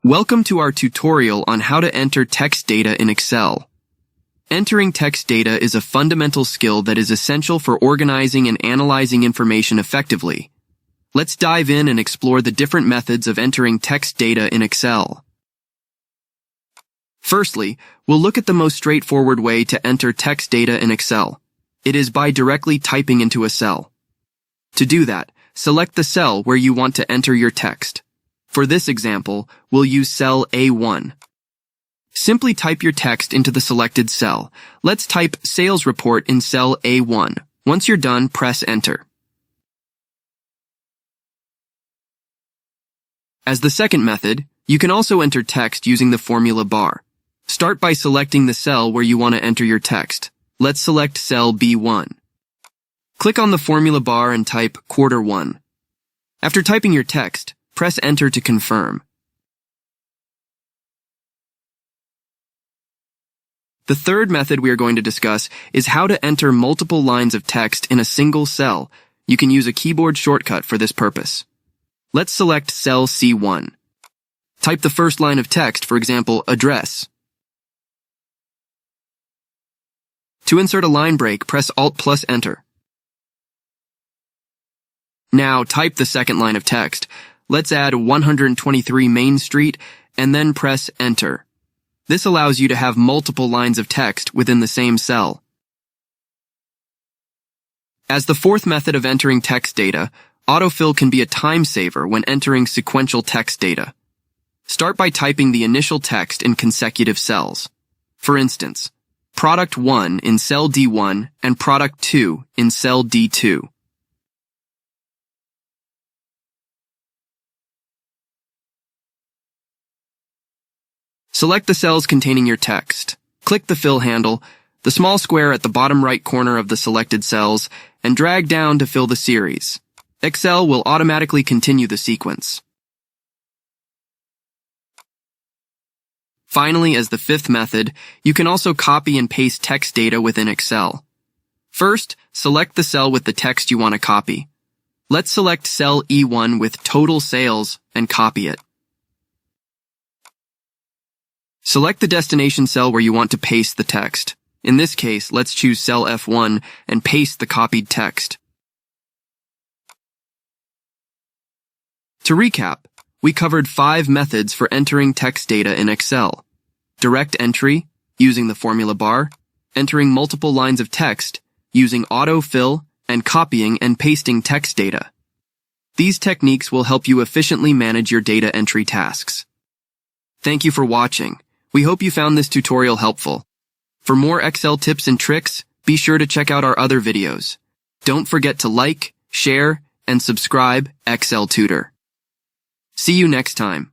Welcome to our tutorial on how to enter text data in Excel. Entering text data is a fundamental skill that is essential for organizing and analyzing information effectively. Let's dive in and explore the different methods of entering text data in Excel. Firstly, we'll look at the most straightforward way to enter text data in Excel. It is by directly typing into a cell. To do that, select the cell where you want to enter your text. For this example, we'll use cell A1. Simply type your text into the selected cell. Let's type Sales Report in cell A1. Once you're done, press Enter. As the second method, you can also enter text using the formula bar. Start by selecting the cell where you want to enter your text. Let's select cell B1. Click on the formula bar and type Q1. After typing your text, press Enter to confirm. The third method we are going to discuss is how to enter multiple lines of text in a single cell. You can use a keyboard shortcut for this purpose. Let's select cell C1. Type the first line of text, for example, address. To insert a line break, press Alt plus Enter. Now type the second line of text. Let's add 123 Main Street and then press Enter. This allows you to have multiple lines of text within the same cell. As the fourth method of entering text data, AutoFill can be a time saver when entering sequential text data. Start by typing the initial text in consecutive cells. For instance, Product 1 in cell D1 and Product 2 in cell D2. Select the cells containing your text. Click the fill handle, the small square at the bottom right corner of the selected cells, and drag down to fill the series. Excel will automatically continue the sequence. Finally, as the fifth method, you can also copy and paste text data within Excel. First, select the cell with the text you want to copy. Let's select cell E1 with total sales and copy it. Select the destination cell where you want to paste the text. In this case, let's choose cell F1 and paste the copied text. To recap, we covered 5 methods for entering text data in Excel. Direct entry, using the formula bar, entering multiple lines of text, using AutoFill, and copying and pasting text data. These techniques will help you efficiently manage your data entry tasks. Thank you for watching. We hope you found this tutorial helpful. For more Excel tips and tricks, be sure to check out our other videos. Don't forget to like, share, and subscribe Excel Tutor. See you next time.